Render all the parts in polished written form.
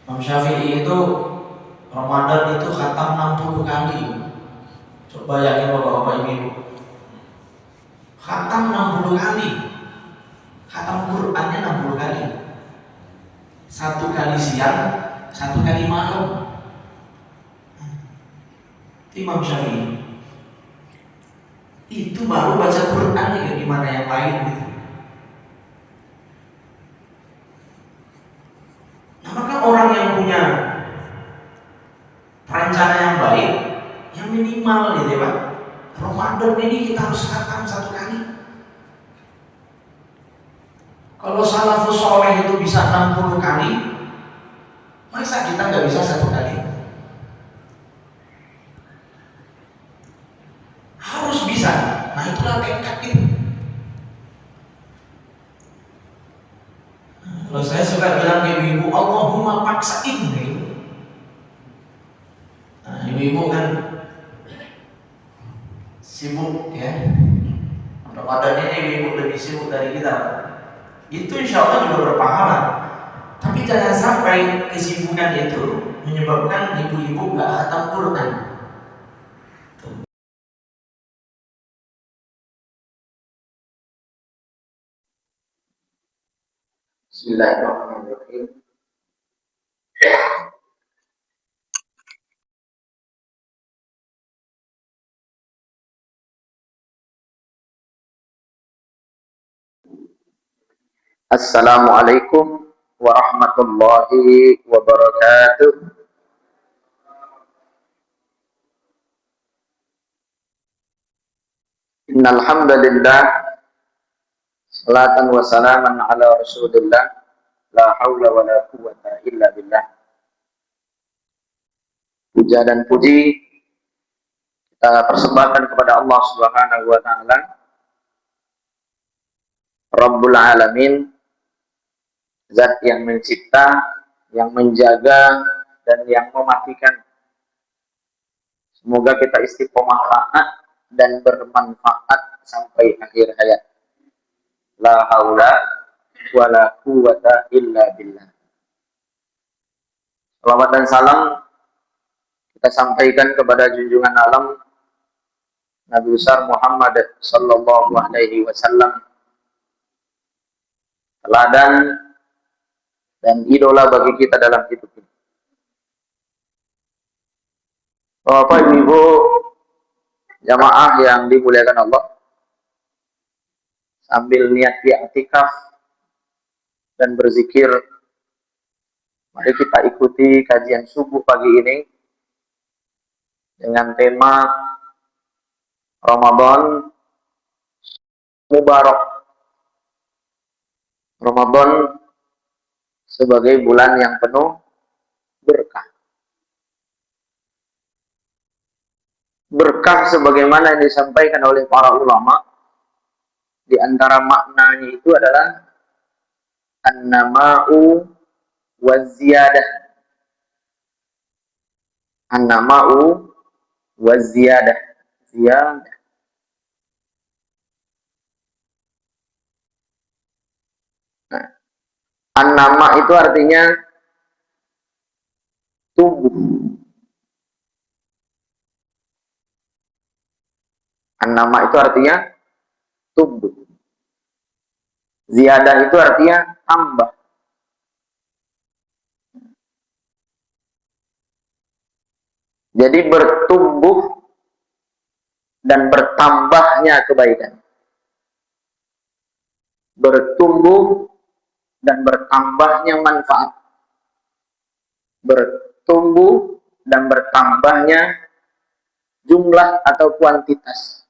Imam Syafi'i itu Ramadan itu khatam 60 kali. Coba yakin bapak-bapak ibu. Khatam 60 kali. Khatam Qur'annya 60 kali. Satu kali siang, satu kali malam. Imam Syafi'i. Itu baru baca Qur'an ya, gimana yang lain gitu. Nah, maka orang yang punya rencana yang baik, yang minimal gitu ya Pak, Ramadan ini kita harus khatam satu kali. Kalau salafus soleh itu bisa 60 kali, masa kita nggak bisa satu kali? Harus bisa. Nah itulah tekad itu. Kalau saya suka bilang ke ibu-ibu, Allahumma paksain gitu. Nah ibu-ibu kan sibuk ya. Ramadan ini ibu-ibu lebih sibuk dari kita. Itu insya Allah juga berpahala. Tapi jangan sampai kesibukan itu menyebabkan ibu-ibu nggak khatam Quran. Bismillahirrahmanirrahim. Assalamualaikum warahmatullahi wabarakatuh. Innal hamdalillah, salatan wa salaman ala Rasulillah, la haula wala quwwata illa billah. Puja dan puji kita persembahkan kepada Allah Subhanahu wa taala, Rabbul Alamin, zat yang mencipta, yang menjaga dan yang mematikan. Semoga kita istiqomah taat dan bermanfaat sampai akhir hayat. La haula wala quwwata illa billah. Selamat dan salam kita sampaikan kepada junjungan alam Nabi besar Muhammad sallallahu alaihi wasallam, teladan dan idola bagi kita dalam hidup ini. Bapak Ibu jamaah yang dimuliakan Allah, sambil niat i'tikaf dan berzikir, mari kita ikuti kajian subuh pagi ini dengan tema Ramadan Mubarak. Ramadan sebagai bulan yang penuh berkah. Berkah sebagaimana yang disampaikan oleh para ulama, di antara maknanya itu adalah an-nama'u waz-ziyadah. An-nama'u waz-ziyadah. Ziyadah. Nah, an-nama itu artinya tumbuh. An-nama itu artinya tumbuh. Ziyadah itu artinya tambah. Jadi bertumbuh dan bertambahnya kebaikan. Bertumbuh dan bertambahnya manfaat. Bertumbuh dan bertambahnya jumlah atau kuantitas.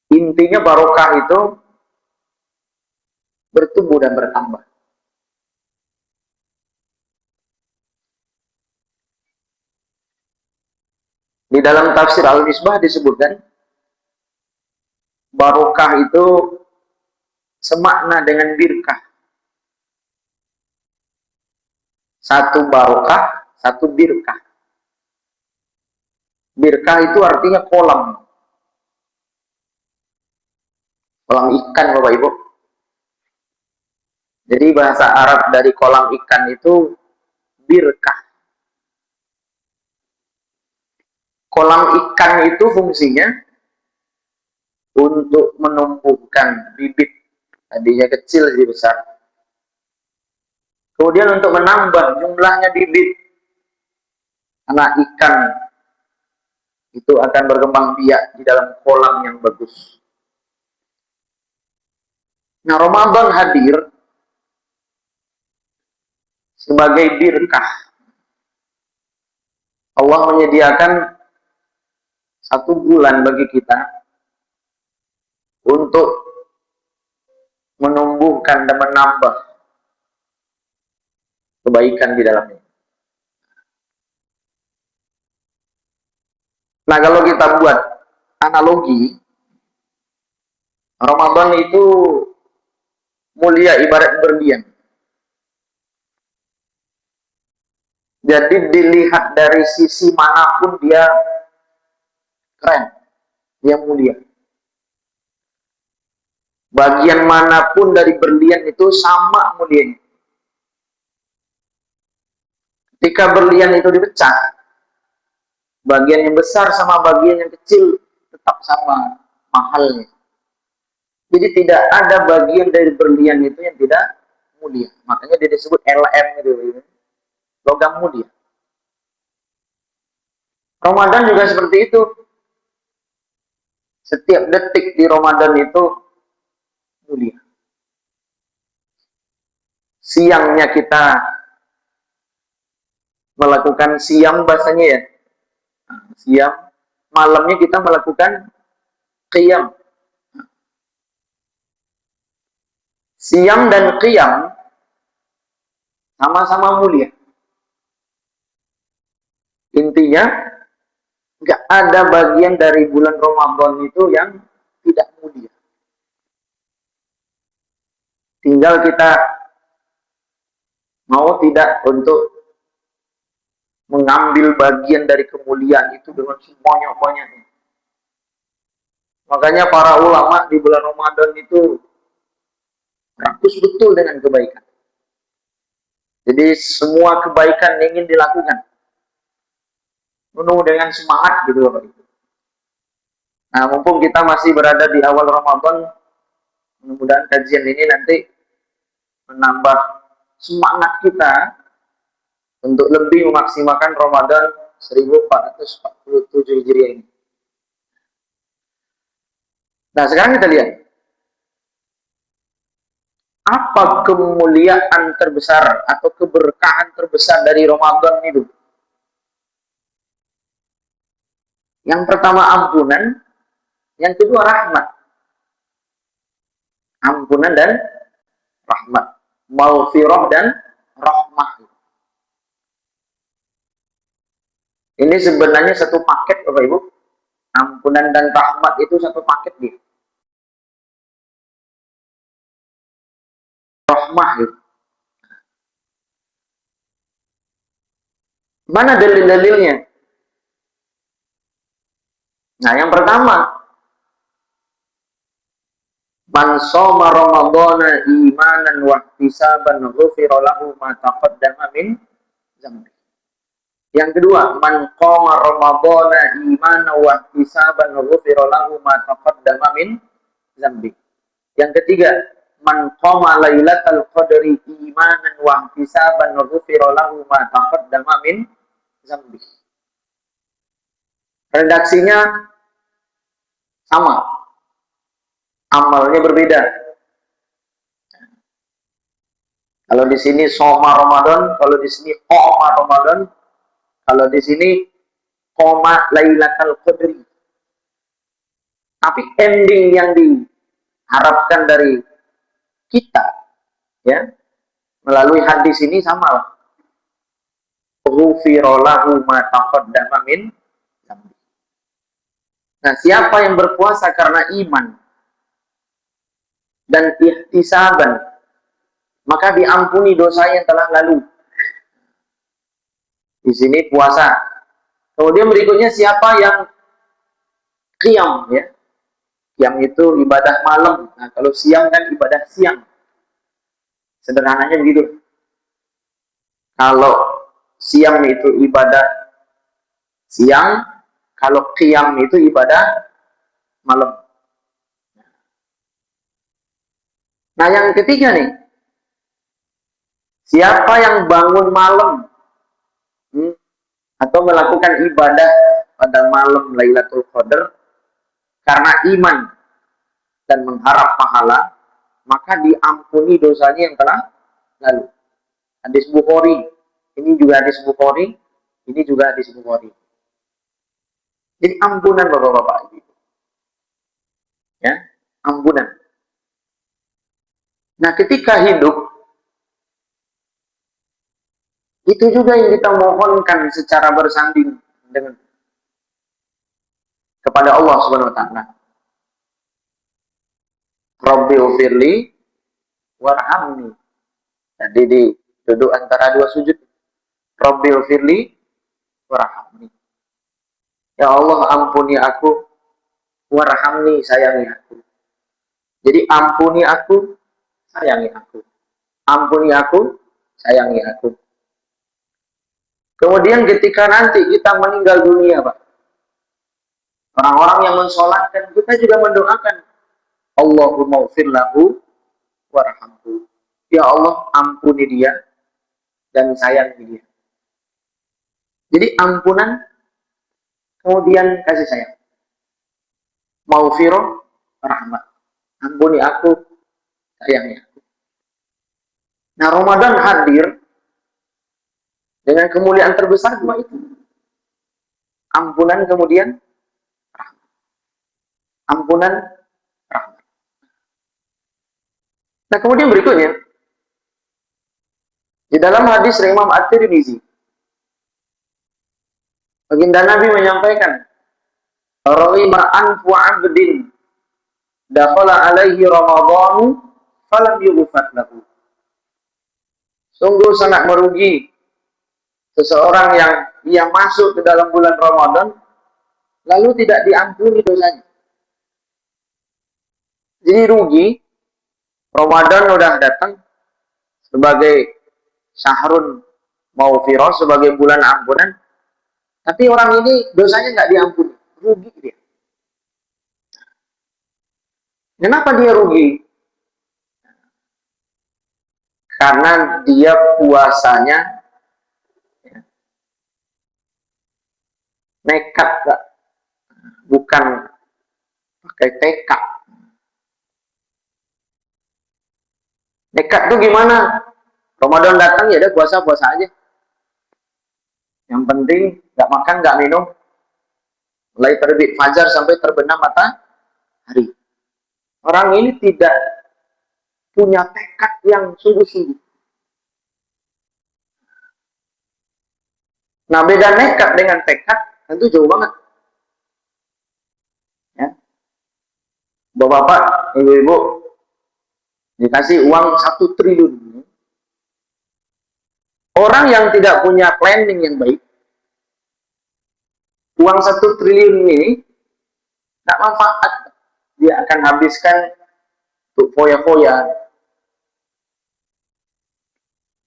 Intinya barokah itu bertumbuh dan bertambah. Di dalam tafsir Al-Misbah disebutkan barokah itu semakna dengan birkah. Satu barokah, satu birkah. Birkah itu artinya kolam. Kolam ikan, Bapak Ibu. Jadi bahasa Arab dari kolam ikan itu birkah. Kolam ikan itu fungsinya untuk menumbuhkan bibit, tadinya kecil jadi besar. Kemudian untuk menambah jumlahnya bibit, anak ikan itu akan berkembang biak di dalam kolam yang bagus. Nah, Ramadan hadir sebagai birkah. Allah menyediakan satu bulan bagi kita untuk menumbuhkan dan menambah kebaikan di dalamnya. Nah, kalau kita buat analogi, Ramadan itu mulia ibarat berlian. Jadi dilihat dari sisi manapun dia keren, dia mulia. Bagian manapun dari berlian itu sama mulianya. Ketika berlian itu dipecah, bagian yang besar sama bagian yang kecil tetap sama mahalnya. Jadi tidak ada bagian dari berlian itu yang tidak mulia. Makanya dia disebut LM itu, logam mulia. Ramadan juga seperti itu. Setiap detik di Ramadan itu mulia. Siangnya kita melakukan siam bahasanya ya. Siam. Malamnya kita melakukan qiyam. Siam dan qiyam sama-sama mulia. Intinya, nggak ada bagian dari bulan Ramadan itu yang tidak mulia. Tinggal kita mau tidak untuk mengambil bagian dari kemuliaan itu dengan sebanyak-banyaknya. Makanya para ulama di bulan Ramadan itu rakus betul dengan kebaikan. Jadi semua kebaikan ingin dilakukan. Penuh dengan semangat gitu Bapak Ibu. Nah, mumpung kita masih berada di awal Ramadan, mudah-mudahan kajian ini nanti menambah semangat kita untuk lebih memaksimalkan Ramadan 1447 Hijriah ini. Nah, sekarang kita lihat apa kemuliaan terbesar atau keberkahan terbesar dari Ramadan itu. Yang pertama ampunan, yang kedua rahmat. Ampunan dan rahmat. Maghfirah dan rahmah. Ini sebenarnya satu paket Bapak Ibu. Ampunan dan rahmat itu satu paket gitu. Rahmah gitu. Mana dalil-dalilnya? Nah, yang pertama, man shoma ramadhana imanan wa ihtisaban ghufira lahu ma taqaddama min dzambi. Yang kedua, man qama ramadhana imanan wa ihtisaban ghufira lahu ma taqaddama min dzambi. Yang ketiga, man qama lailatal qadri imanan wa ihtisaban ghufira lahu ma taqaddama min dzambi. Redaksinya sama, amalnya berbeda. Kalau di sini soma Ramadan, kalau di sini qoma Ramadan, kalau di sini qoma lailatul qadri. Tapi ending yang diharapkan dari kita, ya, melalui hadis ini sama lah. Ghufira lahu ma taqaddama min dzambi. Nah, siapa yang berpuasa karena iman dan ihtisaban, maka diampuni dosa yang telah lalu. Di sini puasa. Kemudian berikutnya siapa yang qiyam, ya. Qiyam itu ibadah malam. Nah, kalau siang kan ibadah siang. Sederhananya begitu. Kalau siang itu ibadah siang, kalau qiyam itu ibadah malam. Nah yang ketiga nih, siapa yang bangun malam hmm, atau melakukan ibadah pada malam Lailatul Qadar karena iman dan mengharap pahala, maka diampuni dosanya yang telah lalu. Hadis Bukhari, ini juga hadis Bukhari, ini juga hadis Bukhari. Jadi ampunan bapak-bapak ibu, ya, ampunan. Nah ketika hidup, itu juga yang kita mohonkan secara bersanding dengan kepada Allah Subhanahu wa taala. Rabbi ufirli warhamni. Jadi duduk antara dua sujud. Rabbi ufirli warhamni. Ya Allah ampuni aku, warhamni sayangi aku. Jadi ampuni aku, sayangi aku. Ampuni aku, sayangi aku. Kemudian ketika nanti kita meninggal dunia, Pak, orang-orang yang mensolatkan, kita juga mendoakan, Allahumma ufir lahu warhamhu. Ya Allah ampuni dia dan sayangi dia. Jadi ampunan, kemudian kasih sayang. Maufiroh, rahmat. Ampuni aku, sayangi aku. Nah Ramadan hadir dengan kemuliaan terbesar dua itu. Ampunan kemudian rahmat. Ampunan, rahmat. Nah kemudian berikutnya, di dalam hadis Imam At-Tirmizi, baginda Nabi menyampaikan, Ra'ima anfu 'abdin dakhala alaihi Ramadhanu falam yughfar lahu. Sungguh sangat merugi seseorang yang ia masuk ke dalam bulan Ramadan lalu tidak diampuni dosanya. Jadi rugi, Ramadan udah datang sebagai syahrun maufirah, sebagai bulan ampunan, tapi orang ini dosanya nggak diampuni, rugi dia. Kenapa dia rugi? Karena dia puasanya nekat, bukan pakai tekad. Nekat tuh gimana? Ramadan datang ya udah puasa-puasa aja. Yang penting nggak makan, nggak minum, mulai terbit fajar sampai terbenam matahari. Orang ini tidak punya tekad yang sungguh-sungguh. Nah, beda nekat dengan tekad tentu jauh banget. Ya. Bapak-bapak, ibu-ibu, dikasih uang 1 triliun. Orang yang tidak punya planning yang baik, uang 1 triliun ini tidak manfaat. Dia akan habiskan untuk foya-foya.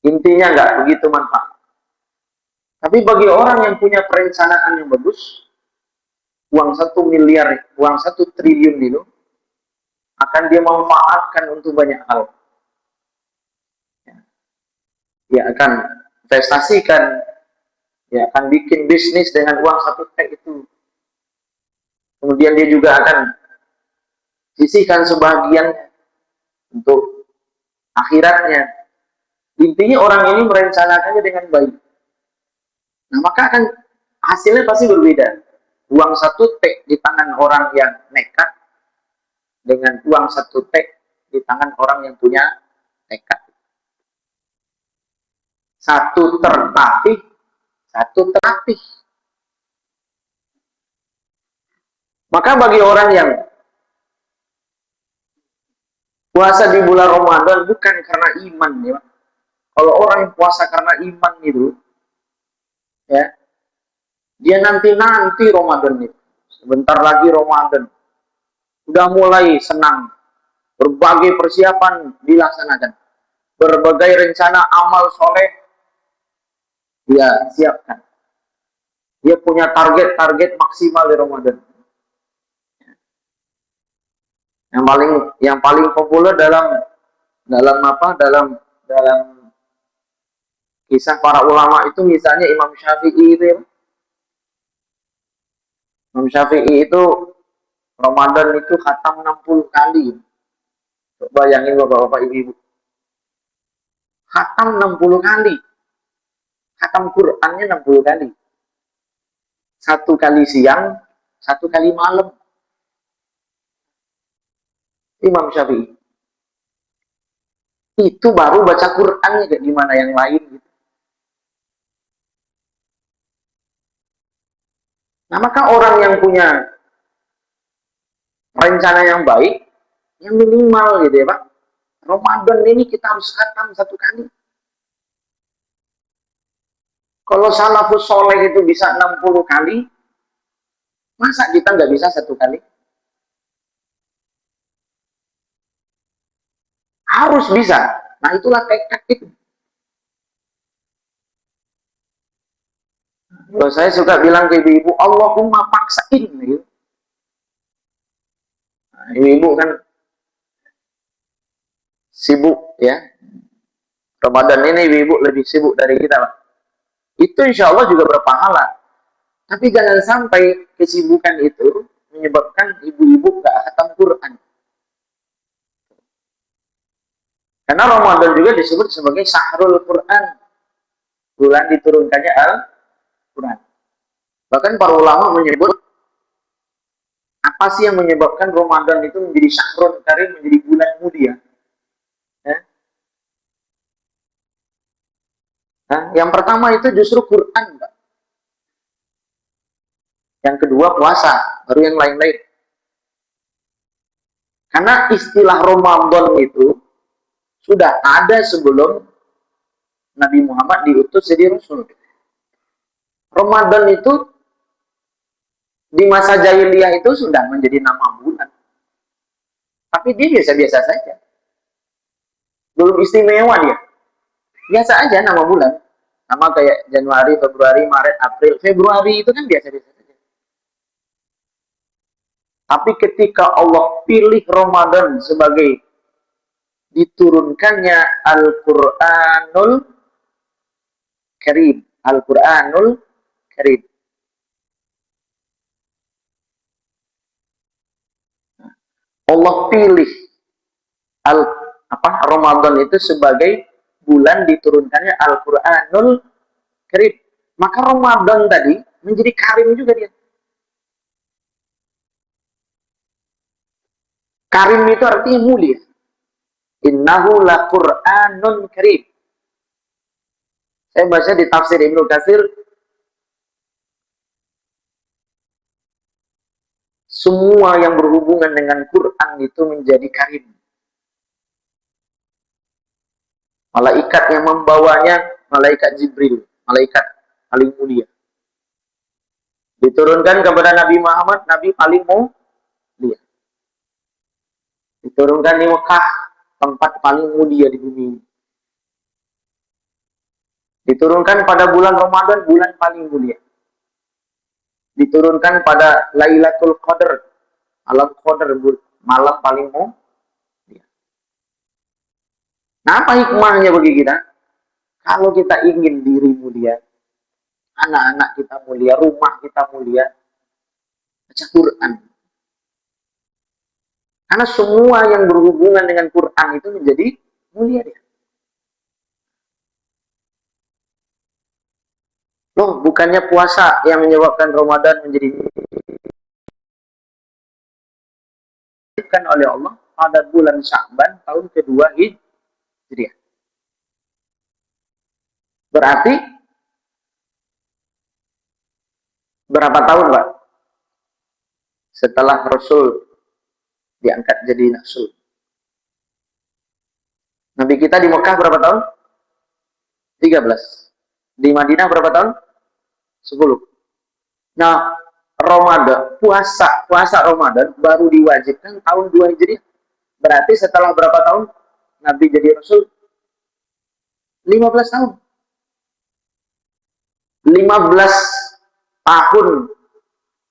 Intinya nggak begitu manfaat. Tapi bagi orang yang punya perencanaan yang bagus, uang 1 miliar, uang 1 triliun itu akan dia manfaatkan untuk banyak hal. Dia akan investasikan, dia akan bikin bisnis dengan uang 1 T itu. Kemudian dia juga akan sisihkan sebagian untuk akhiratnya. Intinya orang ini merencanakannya dengan baik. Nah, maka akan hasilnya pasti berbeda. Uang 1 T di tangan orang yang nekat dengan uang 1 T di tangan orang yang punya tekad. Satu tertatih, satu terlatih. Maka bagi orang yang puasa di bulan Ramadan bukan karena iman, ya. Kalau orang yang puasa karena iman itu, ya, dia nanti Ramadan itu, sebentar lagi Ramadan, udah mulai senang, berbagai persiapan dilaksanakan, berbagai rencana amal soleh dia siapkan. Dia punya target-target maksimal di Ramadan. Yang paling populer dalam dalam apa? Dalam kisah para ulama itu misalnya Imam Syafi'i itu ya. Imam Syafi'i itu Ramadan itu khatam 60 kali. Coba bayangin Bapak-bapak Ibu-ibu. Khatam 60 kali. Khatam Qur'annya 60 kali. Satu kali siang, satu kali malam. Imam Syafi'i. Itu baru baca Qur'annya kayak gimana yang lain gitu. Nah, maka orang yang punya rencana yang baik, yang minimal gitu ya Pak. Ramadan ini kita harus khatam satu kali. Kalau salafus soleh itu bisa 60 kali, masa kita nggak bisa satu kali? Harus bisa. Nah, itulah tekad itu. Kalau saya suka bilang ke ibu-ibu, Allahumma paksain. Gitu. Nah, ibu-ibu kan sibuk ya. Ramadan ini ibu-ibu lebih sibuk dari kita. Pak. Itu insya Allah juga berpahala. Tapi jangan sampai kesibukan itu menyebabkan ibu-ibu gak khatam Quran. Karena Ramadan juga disebut sebagai Syahrul Quran. Bulan diturunkannya Al-Quran. Bahkan para ulama menyebut apa sih yang menyebabkan Ramadan itu menjadi Syahrul Karim, menjadi bulan mulia. Ya. Nah, yang pertama itu justru Quran, Pak. Yang kedua puasa, baru yang lain-lain. Karena istilah Ramadan itu sudah ada sebelum Nabi Muhammad diutus jadi Rasul. Ramadan itu di masa jahiliyah itu sudah menjadi nama bulan. Tapi dia biasa-biasa saja. Belum istimewa dia. Biasa aja nama bulan. Sama kayak Januari, Februari, Maret, April. Februari itu kan biasa-biasa saja. Tapi ketika Allah pilih Ramadan sebagai diturunkannya Al-Quranul Karim. Al-Quranul Karim. Allah pilih Ramadan itu sebagai bulan diturunkannya Al-Quranul Karim. Maka Ramadan tadi menjadi karim juga dia. Karim itu artinya mulia. Innahu la Qur'anun Karim. Saya baca di tafsir Ibnu Katsir, semua yang berhubungan dengan Quran itu menjadi karim. Malaikat yang membawanya, malaikat Jibril, malaikat paling mulia. Diturunkan kepada Nabi Muhammad, Nabi paling mulia. Diturunkan di Mekah, tempat paling mulia di bumi ini. Diturunkan pada bulan Ramadan, bulan paling mulia. Diturunkan pada Lailatul Qadar, malam paling mulia. Nah, apa hikmahnya bagi kita? Kalau kita ingin diri mulia, anak-anak kita mulia, rumah kita mulia, baca Quran. Karena semua yang berhubungan dengan Quran itu menjadi mulia dia. Loh, bukannya puasa yang menyebabkan Ramadan menjadi diberikan oleh Allah pada bulan Sya'ban tahun kedua Hijriah. Berarti berapa tahun, Pak? Setelah Rasul diangkat jadi Rasul. Nabi kita di Mekah berapa tahun? 13. Di Madinah berapa tahun? 10. Nah, puasa Ramadan baru diwajibkan tahun 2 Hijriah. Berarti setelah berapa tahun Nabi jadi Rasul? 15 tahun. 15 tahun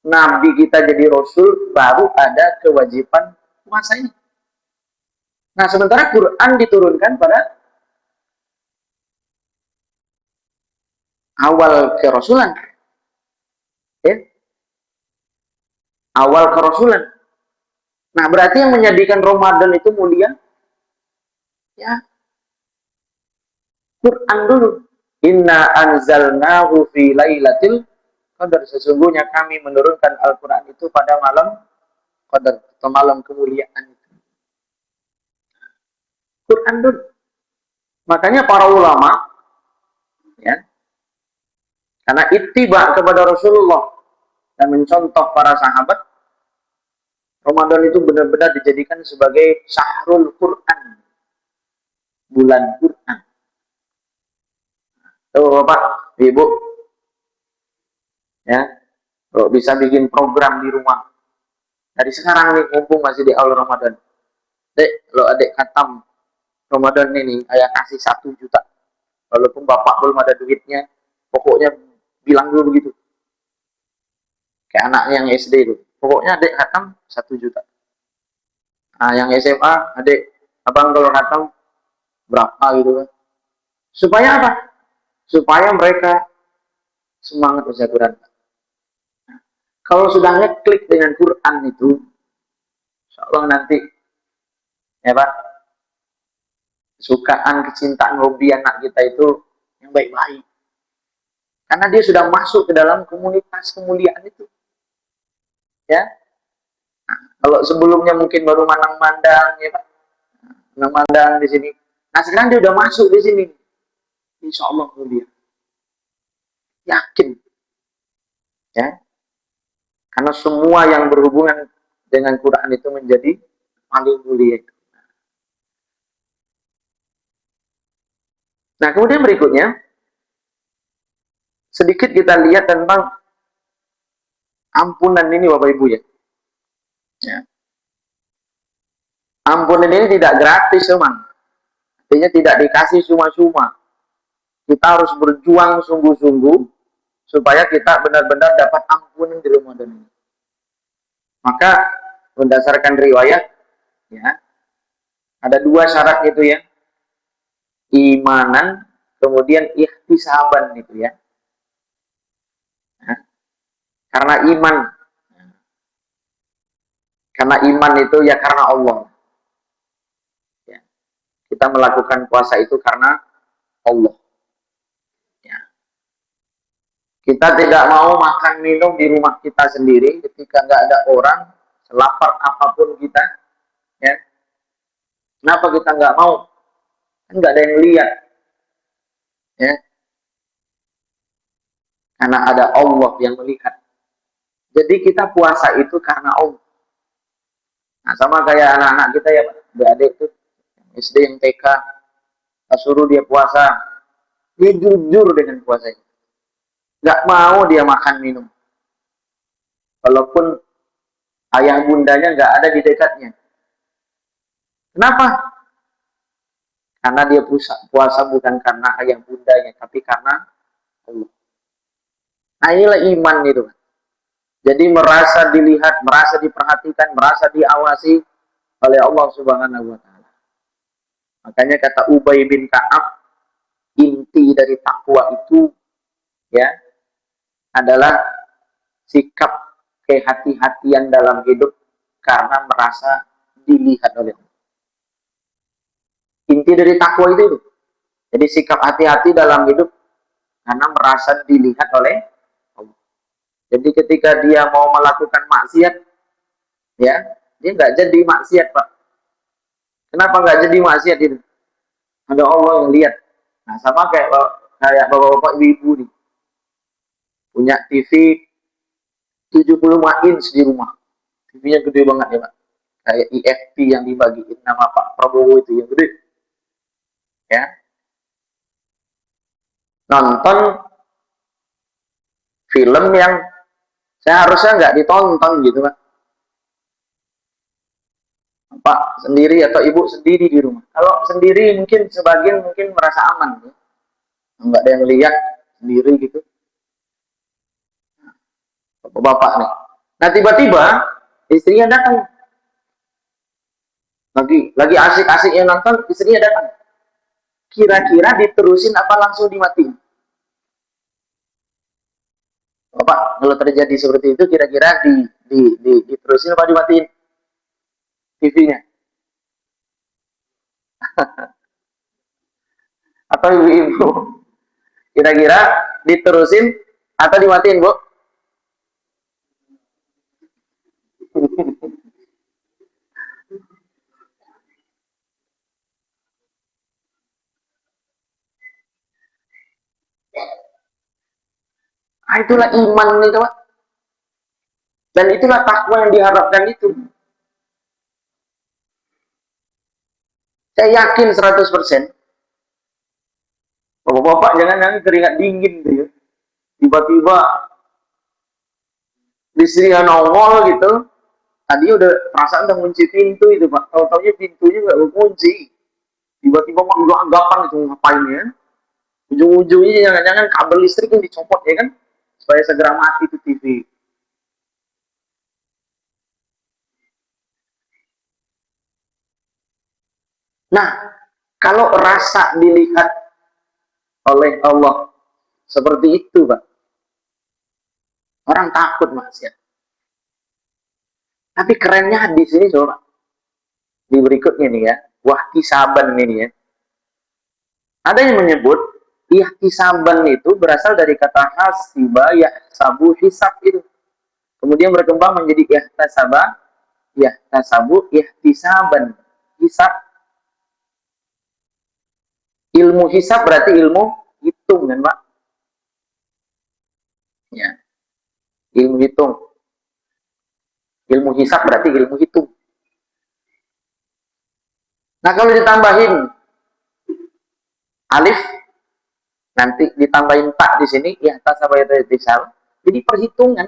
Nabi kita jadi Rasul, baru ada kewajiban puasa ini. Nah, sementara Quran diturunkan pada awal kerasulan. Ya? Awal kerasulan. Nah, berarti yang menjadikan Ramadan itu mulia, ya Quran dulu. Inna anzalnahu fi lailatul qadar. Sesungguhnya kami menurunkan Al-Quran itu pada malam qadar, atau malam kemuliaan. Quran dulu. Makanya para ulama, ya, karena ittiba kepada Rasulullah dan mencontoh para sahabat, Ramadan itu benar-benar dijadikan sebagai syahrul Quran, bulan Quran. Tuh Bapak, Ibu, ya, kalau bisa bikin program di rumah dari sekarang nih, mumpung masih di awal Ramadan. Dek, kalau adik khatam Ramadan ini, ayah kasih 1 juta. Walaupun bapak belum ada duitnya, pokoknya bilang dulu begitu. Kayak anaknya yang SD itu. Pokoknya adik khatam 1 juta. Nah, yang SMA, adik, abang kalau khatam berapa gitu kan. Supaya apa? Supaya mereka semangat baca Quran. Kalau sudah ngeklik dengan Quran itu, insya Allah nanti, ya Pak, kesukaan, kecintaan, hobi anak kita itu yang baik-baik. Karena dia sudah masuk ke dalam komunitas kemuliaan itu. Ya, nah, kalau sebelumnya mungkin baru mandang-mandang, ya Pak, mandang-mandang di sini. Nah sekarang dia udah masuk di sini, insya Allah mulia. Yakin, ya, karena semua yang berhubungan dengan Quran itu menjadi paling mulia. Nah kemudian berikutnya, sedikit kita lihat tentang ampunan ini Bapak Ibu ya. Ya. Ampunan ini tidak gratis memang. Artinya tidak dikasih cuma-cuma. Kita harus berjuang sungguh-sungguh supaya kita benar-benar dapat ampunan di Ramadan ini. Maka berdasarkan riwayat, ya, ada 2 syarat itu ya. Imanan, kemudian ihtisaban itu ya. Nah, karena iman itu ya karena Allah. Ya. Kita melakukan puasa itu karena Allah. Ya. Kita tidak mau makan minum di rumah kita sendiri ketika nggak ada orang, selapar apapun kita. Ya. Kenapa kita nggak mau? Kan nggak ada yang lihat. Ya. Karena ada Allah yang melihat. Jadi kita puasa itu karena Allah. Nah, sama kayak anak-anak kita ya Pak, adik-adik tuh, SD yang TK, kita suruh dia puasa, dia jujur dengan puasanya. Nggak mau dia makan minum. Walaupun ayah bundanya nggak ada di dekatnya. Kenapa? Karena dia puasa bukan karena ayah bundanya, tapi karena Allah. Nah inilah iman itu. Jadi merasa dilihat, merasa diperhatikan, merasa diawasi oleh Allah Subhanahu wa Ta'ala. Makanya kata Ubay bin Ka'ab, inti dari takwa itu ya adalah sikap kehati-hatian dalam hidup karena merasa dilihat oleh Allah. Inti dari takwa itu. Jadi sikap hati-hati dalam hidup karena merasa dilihat oleh Allah. Jadi ketika dia mau melakukan maksiat, ya dia nggak jadi maksiat Pak. Kenapa nggak jadi maksiat itu? Ada Allah yang lihat. Nah sama kayak bapak-bapak ibu-ibu nih, punya TV 75 inch di rumah. TV-nya gede banget ya Pak. Kayak IFT yang dibagiin nama Pak Prabowo itu yang gede. Ya. Nonton film yang seharusnya nggak ditonton gitu Pak. Pak sendiri atau ibu sendiri di rumah. Kalau sendiri mungkin sebagian mungkin merasa aman. Ya. Nggak ada yang lihat sendiri gitu. bapak nih. Nah tiba-tiba istrinya datang, lagi asik-asiknya nonton, istrinya datang. Kira-kira diterusin apa langsung dimatiin? Bapak, kalau terjadi seperti itu, kira-kira diterusin apa dimatiin TV-nya? Atau ibu-ibu, kira-kira diterusin atau dimatiin, Bu? Ah, itulah iman itu, Pak. Dan itulah takwa yang diharapkan itu. Saya yakin 100%. Bapak-bapak jangan keringat dingin tuh ya. Tiba-tiba istrinya nongol gitu. Tadi udah perasaan udah kunci pintu itu, Pak. Tahu-taunya pintunya nggak berkunci. Tiba-tiba mau anggapan itu ngapain ya. Ujung-ujungnya jangan-jangan kabel listrik yang dicopot ya kan. Supaya segera mati itu TV. Nah, kalau rasa dilihat oleh Allah seperti itu, Pak. Orang takut maksiat. Tapi kerennya di sini coba. Di berikutnya nih ya. Wahtisaban ini ya. Ada yang menyebut ihtisaban itu berasal dari kata hasiba yahsabu hisab itu. Kemudian berkembang menjadi ihtasaba yahtasabu ihtisaban. Hisab. Ilmu hisab berarti ilmu hitung kan, Pak? Ya, ilmu hitung. Ilmu hisab berarti ilmu hitung. Nah, kalau ditambahin alif nanti ditambahin tak di sini ihtasaba ihtisab. Jadi perhitungan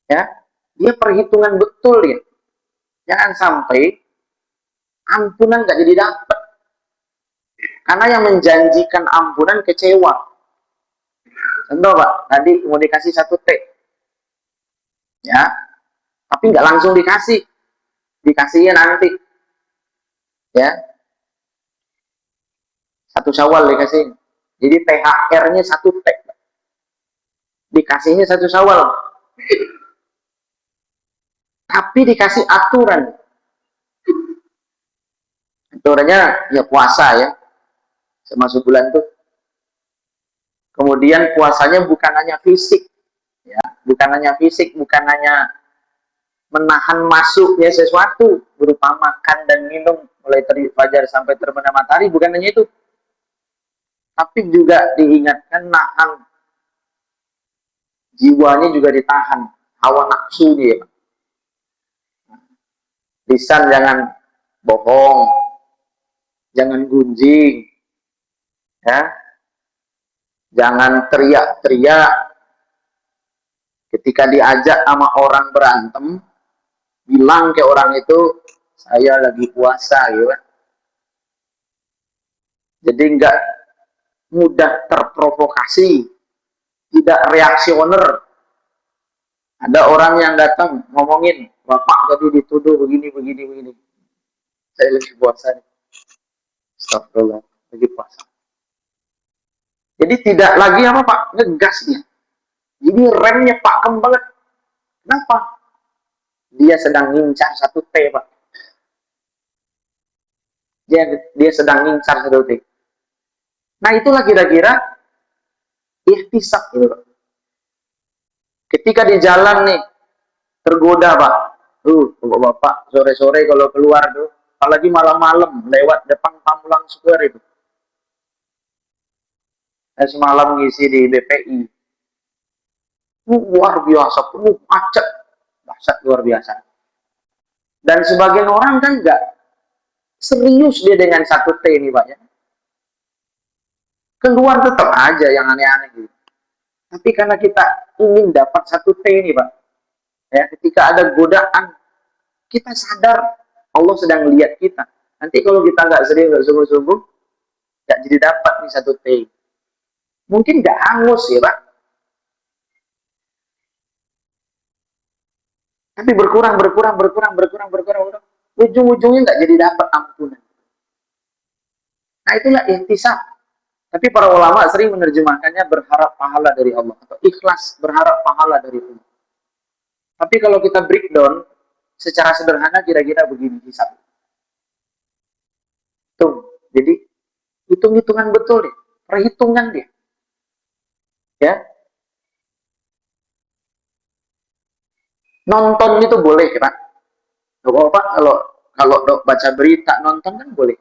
ya. Dia perhitungan betul ya. Jangan sampai ampunan nggak jadi dapat. Karena yang menjanjikan ampunan kecewa. Contoh Pak, tadi mau dikasih 1 T. Ya, tapi nggak langsung dikasih. Dikasihnya nanti. Ya, 1 Syawal dikasih. Jadi THR-nya 1 T. Dikasihnya 1 Syawal. Tapi dikasih aturan. Aturannya ya puasa ya. Semasuk bulan tuh. Kemudian puasanya bukan hanya fisik. Ya, bukan hanya fisik, bukan hanya menahan masuknya sesuatu berupa makan dan minum mulai terbit fajar sampai terbenam matahari, bukan hanya itu, tapi juga diingatkan nahan jiwanya juga ditahan, hawa nafsu dia. Lisan jangan bohong, jangan gunjing, ya, jangan teriak-teriak ketika diajak sama orang berantem, bilang ke orang itu saya lagi puasa gitu. Jadi enggak mudah terprovokasi, tidak reaksioner. Ada orang yang datang ngomongin, Bapak tadi dituduh begini, begini, begini. Saya lagi puasa. Astagfirullah, lagi puasa. Jadi tidak lagi apa Pak, ngegas dia. Jadi remnya pakem banget. Kenapa? Dia sedang ngincar 1 T Pak. Dia sedang ngincar 1 T. Nah itulah kira-kira ihtisab gitu Pak. Ketika di jalan nih, tergoda Pak. Bapak sore-sore kalau keluar tuh, apalagi malam-malam lewat depan Pamulang Square itu. Saya semalam ngisi di BPI. Luar biasa, penuh macet. Macet luar biasa. Dan sebagian orang kan enggak serius dia dengan 1 T ini Pak ya. Keluar tetap aja yang aneh-aneh gitu. Tapi karena kita ingin dapat 1 T ini Pak, ya, ketika ada godaan, kita sadar Allah sedang melihat kita. Nanti kalau kita nggak serius, nggak sungguh-sungguh, nggak jadi dapat nih 1 T. Mungkin nggak hangus ya Pak. Tapi berkurang. Ujung-ujungnya nggak jadi dapat ampunan. Nah itulah ihtisab. Tapi para ulama sering menerjemahkannya berharap pahala dari Allah atau ikhlas berharap pahala dari Allah. Tapi kalau kita breakdown secara sederhana kira-kira begini hisab. Tuh, jadi hitung-hitungan betul deh, perhitungan dia. Ya, nonton itu boleh ya Pak. Pak kalau kalau dok baca berita nonton kan boleh.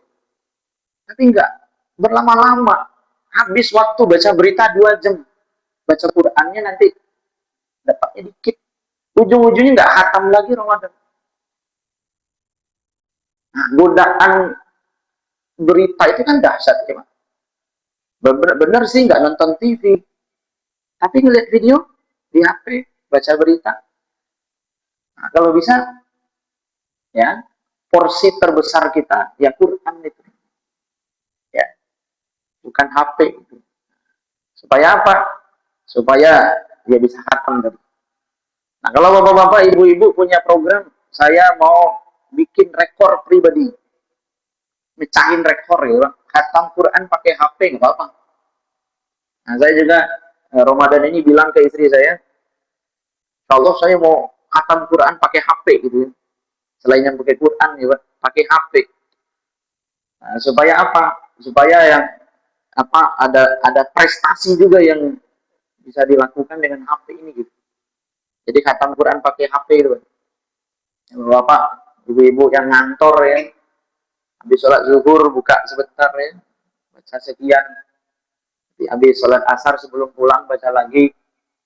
Tapi enggak berlama-lama. Habis waktu baca berita 2 jam. Baca Qur'annya nanti dapatnya dikit. Ujung-ujungnya enggak hatam lagi Ramadan. Nah, godaan berita itu kan dahsyat ya Pak. Benar-benar sih enggak nonton TV. Tapi ngeliat video di HP, baca berita. Nah, kalau bisa ya porsi terbesar kita ya Quran itu. Ya, bukan HP itu. Supaya apa? Supaya dia bisa hatam tadi. Nah, kalau bapak-bapak, ibu-ibu punya program, saya mau bikin rekor pribadi, mecahin rekor ya, khatam Quran pakai HP nggak apa-apa. Nah, saya juga Ramadan ini bilang ke istri saya, kalau saya mau khatam Quran pakai HP gitu ya, selain yang pakai Quran ya, pakai HP. Nah, supaya apa? Supaya yang apa ada prestasi juga yang bisa dilakukan dengan HP ini gitu. Jadi khatam Quran pakai HP itu. Bapak, ibu-ibu yang ngantor ya, habis sholat zuhur buka sebentar ya, baca sekian. Habis sholat asar sebelum pulang baca lagi.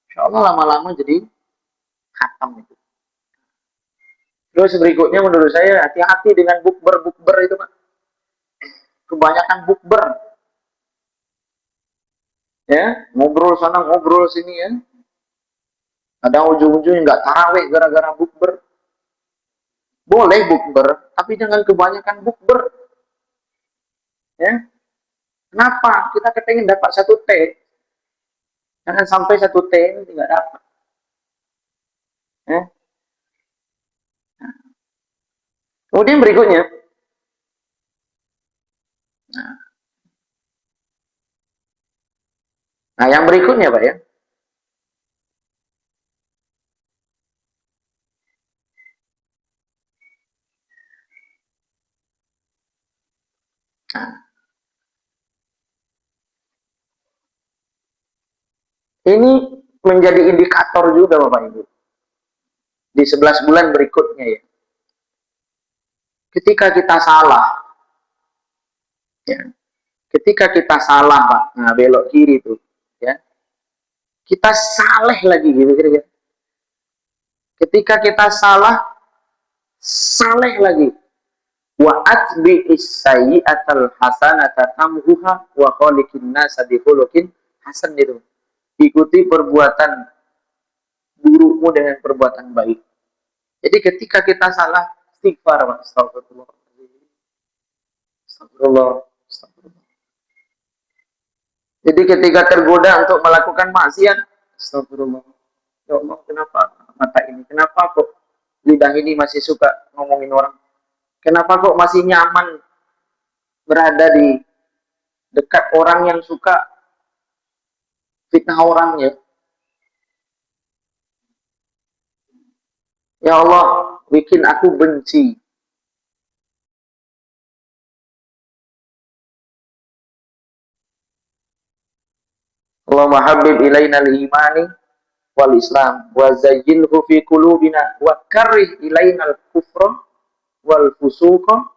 Insya Allah lama-lama jadi khatam itu. Terus berikutnya menurut saya hati-hati dengan bukber itu Pak. Kebanyakan bukber. Ya, ngobrol sana ngobrol sini ya. Ada ujung-ujungnya nggak tarawih gara-gara bukber. Boleh bukber, tapi jangan kebanyakan bukber. Ya, kenapa? Kita kepengen dapat 1 T. Jangan sampai 1 T tidak dapat. Ya. Kemudian berikutnya, nah yang berikutnya Pak ya, nah, ini menjadi indikator juga Bapak Ibu. Di 11 bulan berikutnya ya. Ketika kita salah, ya, ketika kita salah Pak, nah belok kiri tuh, ya, kita saleh lagi gitu kira-kira. Ketika kita salah, saleh lagi. Wa atbi'is sayyi'atal hasanata tamhuha wa khaliqin nasa bi khuluqin hasan itu. Ikuti perbuatan burukmu dengan perbuatan baik. Jadi ketika kita salah, istighfar, astagfirullah. Astagfirullah. Astagfirullah. Jadi ketika tergoda untuk melakukan maksiat, astagfirullah. Ya Allah, kenapa mata ini? Kenapa kok lidah ini masih suka ngomongin orang? Kenapa kok masih nyaman berada di dekat orang yang suka fitnah orang ya? Ya Allah, bikin aku benci. Allahumma habib ilaina al-imani wal islam wa zayyinhu fi qulubina wa karrih ilaina al-kufra wal fusuqa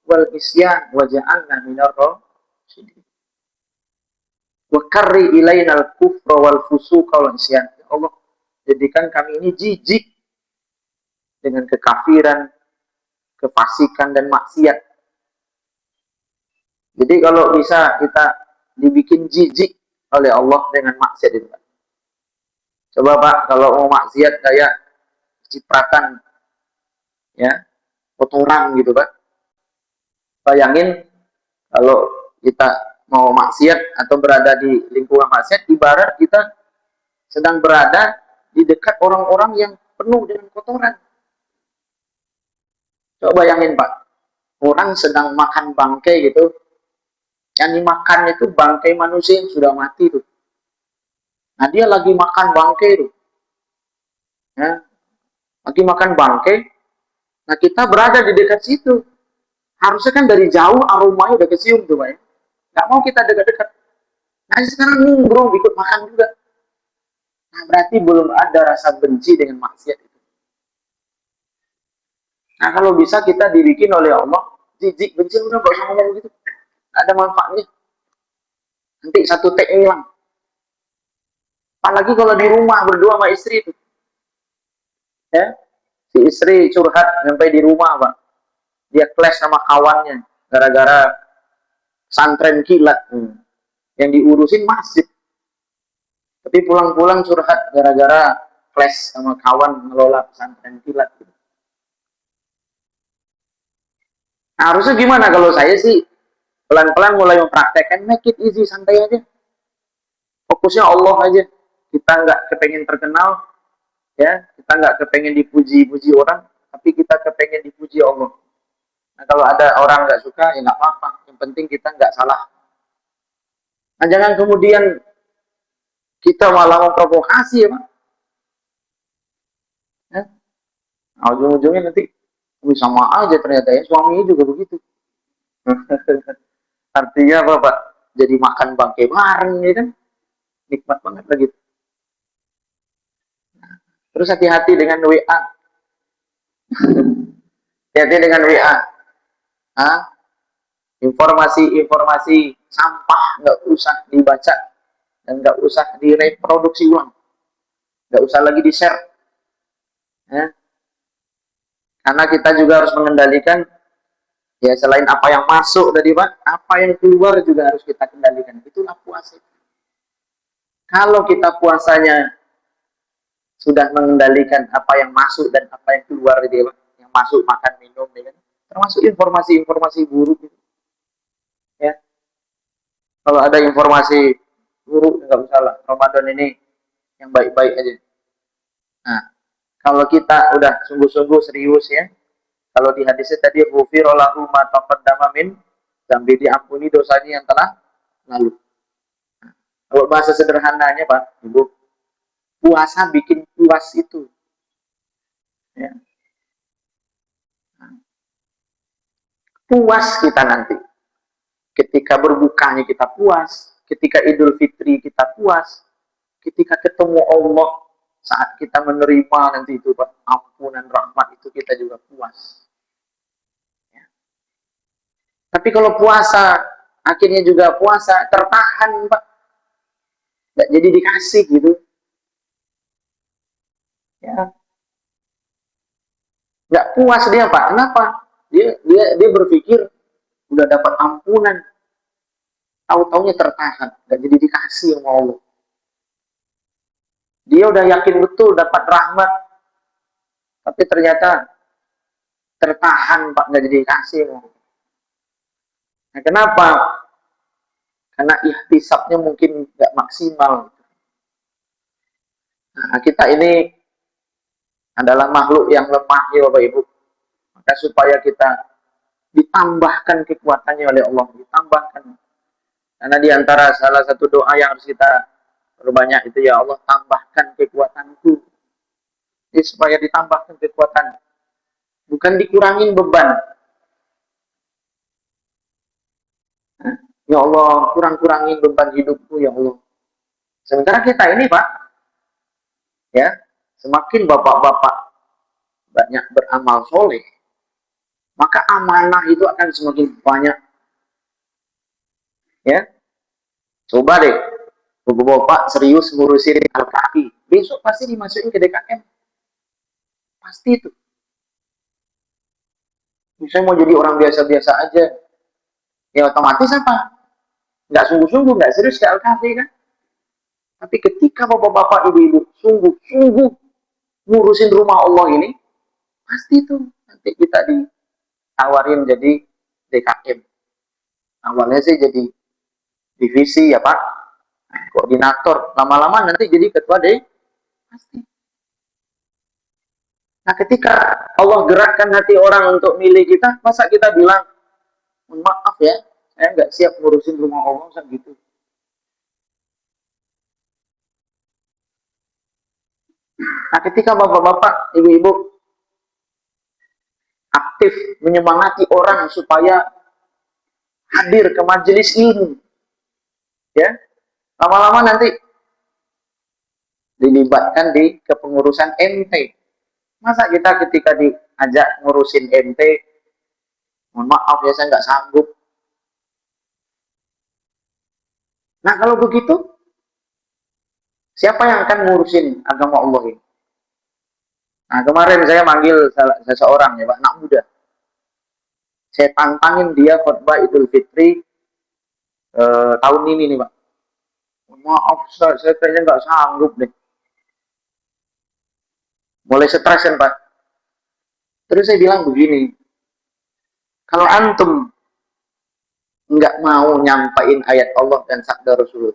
wal isyan wa ja'alna minar rasyidin. Wa karrih ilaina al-kufra wal fusuqa wal isyan. Ya Allah, jadikan kami ini jijik dengan kekafiran, kefasikan dan maksiat. Jadi kalau bisa kita dibikin jijik oleh Allah dengan maksiat itu. Coba Pak, kalau mau maksiat kayak cipratan, ya, kotoran gitu Pak. Bayangin kalau kita mau maksiat atau berada di lingkungan maksiat, ibarat kita sedang berada di dekat orang-orang yang penuh dengan kotoran. Coba bayangin Pak, orang sedang makan bangkai gitu, yang dimakan itu bangkai manusia yang sudah mati tuh. Nah dia lagi makan bangkai tuh, ya, lagi makan bangkai. Nah kita berada di dekat situ, harusnya kan dari jauh aromanya udah kecium tuh Pak. Nggak mau kita dekat-dekat. Nah sekarang nimbrung ikut makan juga. Nah berarti belum ada rasa benci dengan maksiat itu. Nah kalau bisa kita dibikin oleh Allah, jijik benci udah gak usah ngomong gitu. Nggak ada manfaatnya. Nanti satu tek hilang. Apalagi kalau di rumah berdua sama istri itu. Ya, si istri curhat sampai di rumah Pak. Dia clash sama kawannya gara-gara santren kilat. Yang diurusin masjid. Tapi pulang-pulang curhat gara-gara clash sama kawan ngelola pesantren kilat. Nah, harusnya gimana kalau saya sih pelan-pelan mulai mempraktekkan make it easy, santai aja. Fokusnya Allah aja. Kita nggak kepengen terkenal, ya, kita nggak kepengen dipuji-puji orang, tapi kita kepengen dipuji Allah. Nah, kalau ada orang nggak suka, ya nggak apa-apa. Yang penting kita nggak salah. Nah, jangan kemudian kita malah memprovokasi, ya Pak. Ya. Nah, ujung-ujungnya nanti sama aja ternyata ya, suaminya juga begitu. Artinya apa Pak? Jadi makan bangkai bareng, ya kan? Nikmat banget lagi. Terus hati-hati dengan WA. Hati-hati dengan WA. Hah? Informasi-informasi sampah nggak usah dibaca dan nggak usah direproduksi ulang, nggak usah lagi di-share. Ya. Karena kita juga harus mengendalikan, ya selain apa yang masuk tadi Pak, apa yang keluar juga harus kita kendalikan. Itulah puasa. Kalau kita puasanya sudah mengendalikan apa yang masuk dan apa yang keluar gitu, yang masuk makan minum, ya kan? Termasuk informasi-informasi buruk. Ya, kalau ada informasi buruk nggak usah lah. Ramadan ini yang baik-baik aja. Nah, kalau kita udah sungguh-sungguh serius ya, kalau di hadisnya tadi ghufirallahu ma taqaddama min dzambi, diampuni dosanya yang telah lalu. Nah, kalau bahasa sederhananya Pak, Ibu, puasa bikin puas itu. Ya. Puas kita nanti. Ketika berbukanya kita puas, ketika Idul Fitri kita puas, ketika ketemu Allah saat kita menerima nanti itu Pak, ampunan rahmat itu kita juga puas. Ya. Tapi kalau puasa akhirnya juga puasa tertahan Pak, nggak jadi dikasih gitu, ya nggak puas dia Pak. Kenapa? Dia berpikir udah dapat ampunan, tahu-taunya tertahan, nggak jadi dikasih sama Allah. Dia udah yakin betul dapat rahmat, tapi ternyata tertahan Pak, nggak jadi dikasih sama Allah. Nah, kenapa? Karena ihtisabnya mungkin nggak maksimal. Nah, kita ini adalah makhluk yang lemah ya Bapak Ibu. Maka supaya kita ditambahkan kekuatannya oleh Allah, ditambahkan. Karena di antara salah satu doa yang harus kita perbanyak itu, ya Allah tambahkan kekuatanku. Jadi supaya ditambahkan kekuatan, bukan dikurangin beban. Ya Allah, kurang-kurangin beban hidupku ya Allah. Sementara kita ini Pak, ya, semakin bapak-bapak banyak beramal soleh, maka amanah itu akan semakin banyak. Ya, coba deh, bapak-bapak serius ngurusin al-kaki, besok pasti dimasukin ke DKM, pasti itu. Misalnya mau jadi orang biasa-biasa aja, ya otomatis apa? Nggak sungguh-sungguh, nggak serius ke al-kaki kan? Tapi ketika bapak-bapak, ibu-ibu sungguh-sungguh ngurusin rumah Allah ini, pasti tuh nanti kita ditawarin jadi DKM. Awalnya sih jadi divisi ya Pak, koordinator, lama-lama nanti jadi ketua deh, pasti. Nah, ketika Allah gerakkan hati orang untuk milih kita, masa kita bilang, maaf ya, saya nggak siap ngurusin rumah Allah, gitu. Nah, ketika bapak-bapak, ibu-ibu aktif menyemangati orang supaya hadir ke majelis ilmu, ya, lama-lama nanti dilibatkan di kepengurusan MT. Masa kita ketika diajak ngurusin MT, mohon maaf ya saya nggak sanggup. Nah, kalau begitu, siapa yang akan ngurusin agama Allah ini? Nah, kemarin saya manggil seseorang ya Pak, anak muda. Saya tantangin dia khutbah Idul Fitri tahun ini nih Pak. Maaf, saya kayaknya nggak sanggup deh. Mulai stres kan Pak. Terus saya bilang begini, kalau antum nggak mau nyampain ayat Allah dan sabda Rasulullah,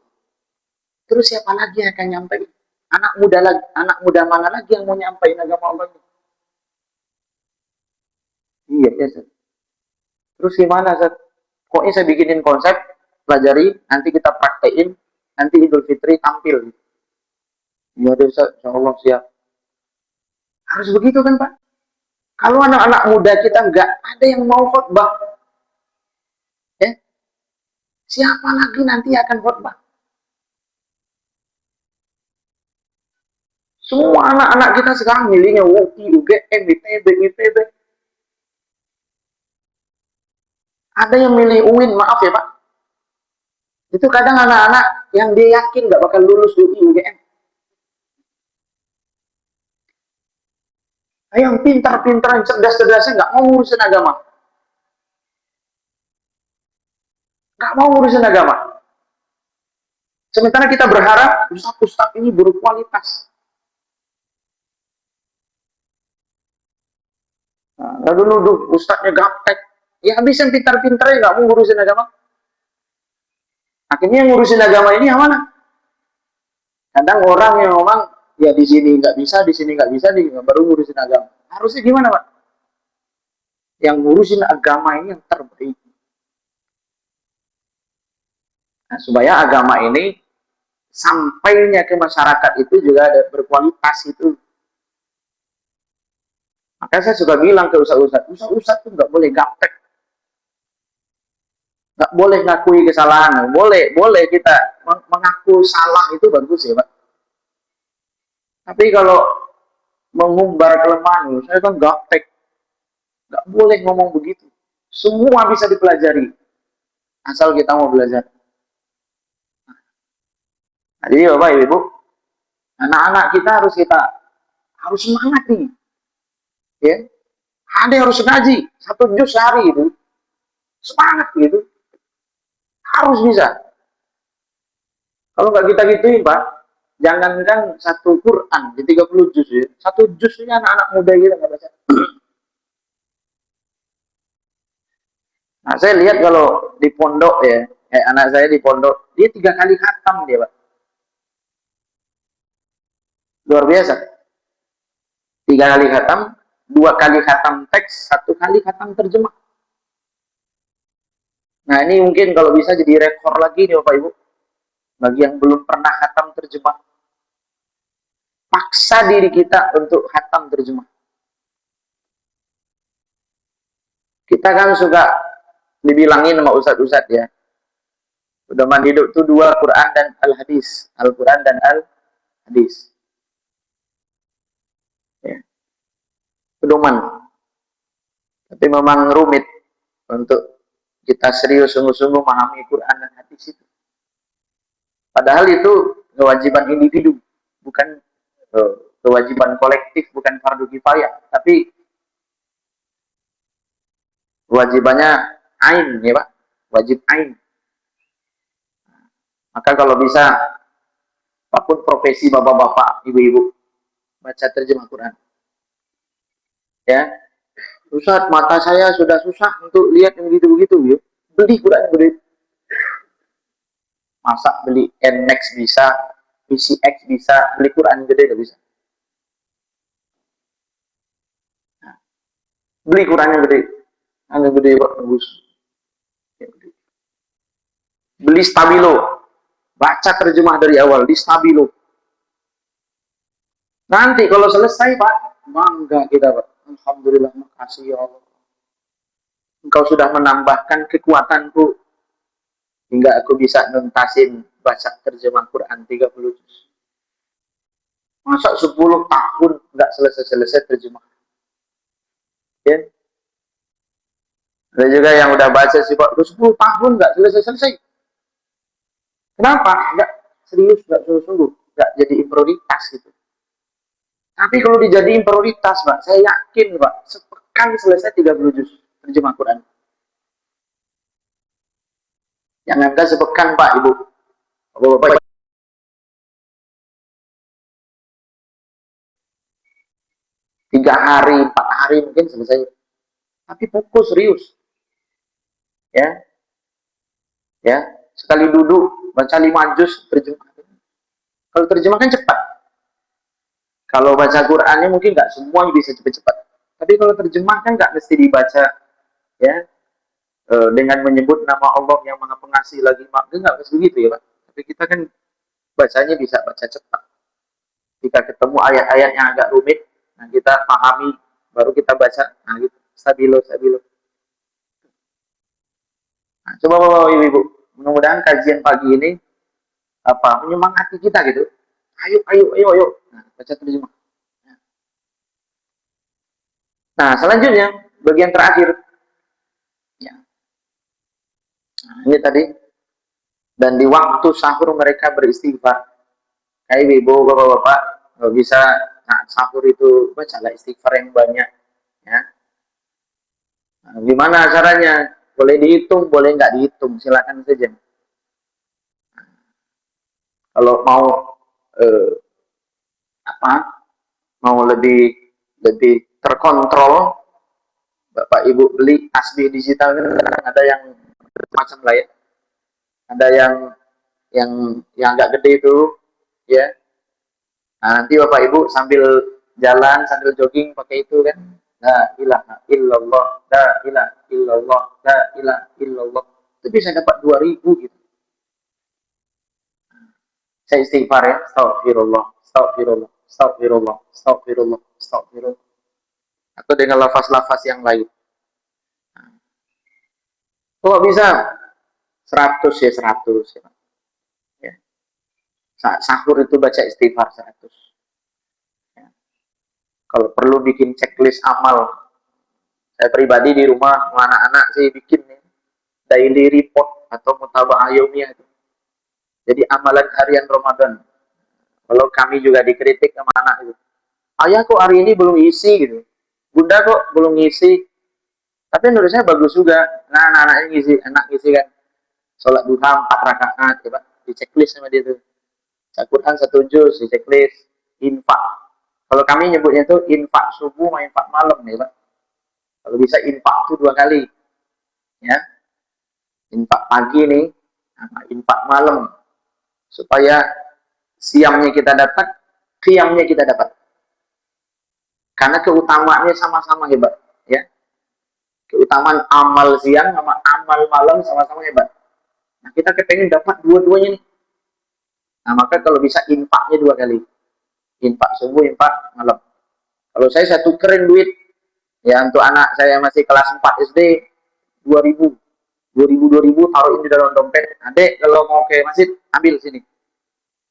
terus siapa lagi yang akan nyampain? Anak muda mana lagi yang mau nyampain agama Allah? Iya, ya, terus gimana, Seth? Pokoknya saya bikinin konsep, pelajari, nanti kita praktein, nanti Idul Fitri tampil. Iya deh, Insya Allah siap. Harus begitu kan, Pak? Kalau anak-anak muda kita nggak ada yang mau khotbah, ya, siapa lagi nanti akan khotbah? Semua anak-anak kita sekarang milihnya UI, UGM, ITB, IPB. Ada yang milih UIN, maaf ya Pak. Itu kadang anak-anak yang dia yakin nggak bakal lulus UI, UGM. Yang pintar-pintar, yang cerdas-cerdasnya nggak mau ngurusin agama. Nggak mau ngurusin agama. Sementara kita berharap ustaz-ustaz ini berkualitas. Nah, dulu ustaznya gaptek. Ya habis yang pintar-pintar ya nggak mau ngurusin agama. Akhirnya yang ngurusin agama ini yang mana? Kadang orang yang ngomong ya di sini nggak bisa, di sini nggak bisa, baru ngurusin agama. Harusnya gimana Pak? Yang ngurusin agama ini yang terbaik. Nah, supaya agama ini sampainya ke masyarakat itu juga ada berkualitas itu. Maka saya suka bilang ke ustaz-ustaz tuh nggak boleh gaptek, nggak boleh ngakui kesalahan. Boleh kita mengaku salah itu bagus ya Pak. Tapi kalau mengumbar kelemahan, saya kan gaptek, nggak boleh ngomong begitu. Semua bisa dipelajari asal kita mau belajar. Nah, jadi Bapak Ibu, anak-anak kita harus semangat nih, ya. Ada yang harus ngaji 1 juz sehari itu, semangat gitu, harus bisa. Kalau nggak kita gituin Pak, jangankan 1 Quran di 30 juz ya, 1 juz ini anak-anak muda kita nggak baca. Nah, saya lihat kalau di pondok ya, anak saya di pondok, dia 3 kali khatam dia Pak. Luar biasa. 3 kali khatam, 2 kali khatam teks, 1 kali khatam terjemah. Nah, ini mungkin kalau bisa jadi rekor lagi nih Bapak Ibu. Bagi yang belum pernah khatam terjemah. Paksa diri kita untuk khatam terjemah. Kita kan suka dibilangin sama ustadz-ustadz ya. Pedoman hidup itu 2, Quran dan Al-Hadis. Al-Quran dan Al-Hadis. Ya. Pedoman. Tapi memang rumit untuk kita serius sungguh-sungguh memahami Quran dan hadis itu. Padahal itu kewajiban individu, bukan kewajiban kolektif, bukan fardu kifayah, tapi kewajibannya ain ya Pak, wajib ain. Maka kalau bisa, apapun profesi bapak-bapak, ibu-ibu, baca terjemah Quran. Ya, Ustaz, mata saya sudah susah untuk lihat yang begitu-begitu, yuk. Beli Quran, beli. Masa beli NMAX bisa, PCX bisa, beli Quran gede gak bisa. Beli Quran yang gede, yang gede Pak, bagus. Beli Stabilo, baca terjemah dari awal di Stabilo. Nanti kalau selesai Pak, bangga kita Pak. Alhamdulillah, makasih ya Allah. Engkau sudah menambahkan kekuatanku hingga aku bisa nuntasin baca terjemah Quran 30 juz. Masa 10 tahun nggak selesai-selesai terjemah. Ya. Ada juga yang udah baca sih Pak, 10 tahun nggak selesai-selesai. Kenapa? Nggak serius, nggak sungguh-sungguh, nggak jadi prioritas gitu. Tapi kalau dijadiin prioritas, Pak, saya yakin, Pak, sepekan selesai 30 juz terjemah Quran. Jangankan sepekan, Pak, Ibu. Bapak-bapak, 3 hari, 4 hari mungkin selesai. Tapi fokus serius, ya, ya. Sekali duduk baca 5 juz terjemah. Kalau terjemah kan cepat. Kalau baca Qurannya mungkin nggak semua bisa cepat-cepat. Tapi kalau terjemah kan nggak mesti dibaca, ya, dengan menyebut nama Allah yang Maha Pengasih lagi, nggak mesti begitu ya, Pak. Tapi kita kan bacanya bisa baca cepat. Jika ketemu ayat-ayat yang agak rumit, nah kita pahami, baru kita baca, nah gitu, stabilo, stabilo. Nah, coba bapak ibu, mudah-mudahan kajian pagi ini menyemangati kita gitu. Ayo, ayo, ayo, ayo. Nah, baca terjemah. Nah, selanjutnya bagian terakhir. Ya. Nah, ini tadi. Dan di waktu sahur mereka beristighfar. Kayak ibu, bapak-bapak, kalau bisa nah, sahur itu bacalah istighfar yang banyak. Ya. Nah, gimana caranya? Boleh dihitung, boleh nggak dihitung, silakan saja. Kalau mau eh, apa? Mau lebih lebih terkontrol, Bapak Ibu beli tasbih digital, ada yang macam lah ya. Ada yang agak gede itu, ya. Nah, nanti Bapak Ibu sambil jalan, sambil jogging pakai itu kan. La ilaha illallah, la ilaha illallah, la ilaha illallah. Itu bisa dapat 2.000 gitu. Saya istighfar ya. Astagfirullah, astagfirullah, astagfirullah, astagfirullah, astagfirullah. Atau dengan lafaz-lafaz yang lain. Kalau bisa 100 ya 100 ya. Ya. Saat sahur itu baca istighfar 100. Ya. Kalau perlu bikin checklist amal. Saya pribadi di rumah sama anak-anak saya bikin ya, daily report atau mutaba'ah yaumiyah. Jadi amalan harian Ramadan. Kalau kami juga dikritik sama anak itu. Ayah kok hari ini belum isi gitu. Bunda kok belum ngisi. Tapi menurut saya bagus juga. Nah, anak-anaknya ngisi, anak ngisi kan. Sholat duha 4 rakaat, coba di checklist sama dia tuh. Al-Quran 1 juz, di checklist. Infak. Kalau kami nyebutnya itu infak subuh sama infak malam ya Pak. Kalau bisa infak itu 2 kali. Ya. Infak pagi nih, sama infak malam. Supaya siamnya kita dapat, qiyamnya kita dapat. Karena keutamaannya sama-sama hebat. Ya. Keutamaan amal siang sama amal malam sama-sama hebat. Nah, kita kepengen dapat dua-duanya nih. Nah, maka kalau bisa infaknya 2 kali. Infak subuh, infak malam. Kalau saya tukerin duit, ya untuk anak saya masih kelas 4 SD, 2.000. 2.000 taruhin di dalam dompet. Adek kalau mau ke masjid, ambil sini.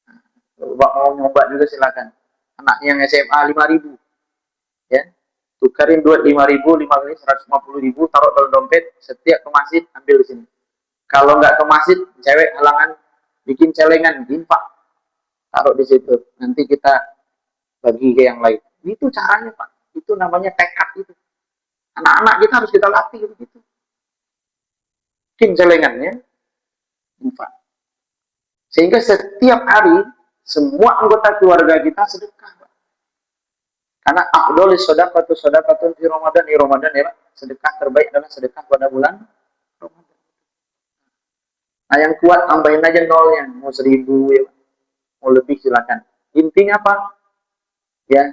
Nah, mau nyoba juga silakan. Anaknya yang SMA 5.000. Ya. Tukerin duit 5.000, 5 kali 150.000, taruh dalam dompet, setiap ke masjid, ambil di sini. Kalau nggak ke masjid, cewek halangan bikin celengan, infak, taruh di situ. Nanti kita bagi ke yang lain. Itu caranya Pak. Itu namanya tekad itu. Anak-anak kita harus kita latih begitu. Bikin celengannya, infak. Sehingga setiap hari semua anggota keluarga kita sedekah. Pak. Karena afdhalis shadaqatun fi Ramadan, di Ramadan ya Pak. Sedekah terbaik adalah sedekah pada bulan Ramadan. Nah yang kuat tambahin aja nolnya, mau 1.000 ya Pak. Mau lebih silakan. Intinya apa? Ya,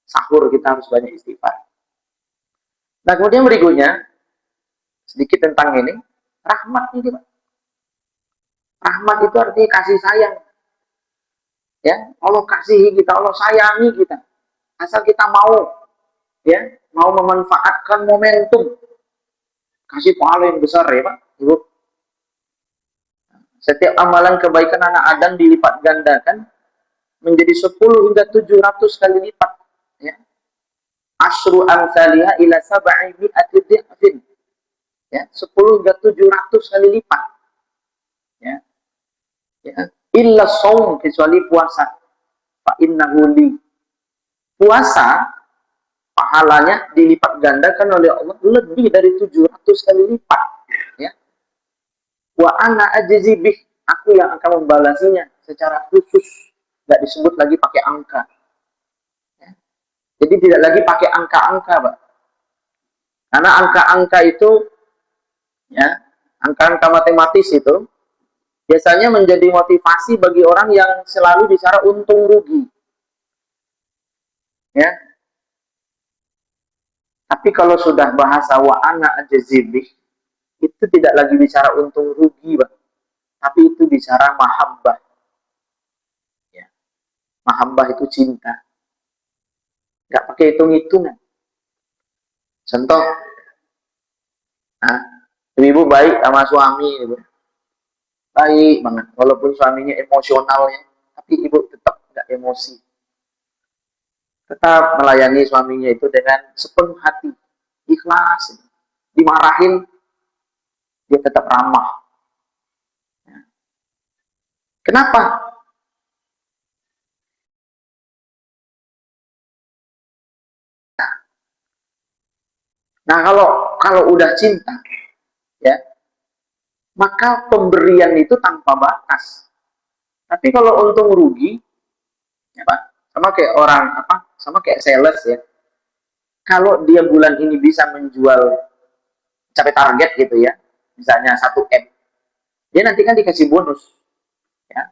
sahur kita harus banyak istighfar. Nah, kemudian berikutnya sedikit tentang ini, rahmat ini, Pak. Rahmat itu artinya kasih sayang. Ya, Allah kasihi kita, Allah sayangi kita. Asal kita mau, ya, mau memanfaatkan momentum, kasih pahala yang besar ya Pak, Ibu. Setiap amalan kebaikan anak Adam dilipat gandakan menjadi 10 hingga 700 kali lipat. Ya. Asyru amsalihha ila sab'i mi'ati dhi'fin. Ya, 10 hingga 700 kali lipat. Ya. Ya. Illa shaum, kecuali puasa. Fa innahu li. Puasa pahalanya dilipat gandakan oleh Allah lebih dari 700 kali lipat. Ya. Wa ana ajzi bih, aku yang akan membalasinya secara khusus, nggak disebut lagi pakai angka. Ya. Jadi tidak lagi pakai angka-angka, Pak. Karena angka-angka itu, ya, angka-angka matematis itu biasanya menjadi motivasi bagi orang yang selalu bicara untung rugi. Ya. Tapi kalau sudah bahasa wa ana ajzi bih, itu tidak lagi bicara untung rugi, Pak. Tapi itu bicara mahabbah. Ya. Mahabbah itu cinta. Nggak pakai hitung-hitungan. Contoh, nah, ibu baik sama suami, ibu. Baik banget. Walaupun suaminya emosionalnya, tapi ibu tetap nggak emosi. Tetap melayani suaminya itu dengan sepenuh hati, ikhlas. Dimarahin, dia tetap ramah. Kenapa? Nah, kalau udah cinta, ya, maka pemberian itu tanpa batas. Tapi kalau untung rugi, ya Pak, sama kayak orang apa? Sama kayak sales ya. Kalau dia bulan ini bisa menjual capai target gitu ya, misalnya 1 M, dia nanti kan dikasih bonus, ya.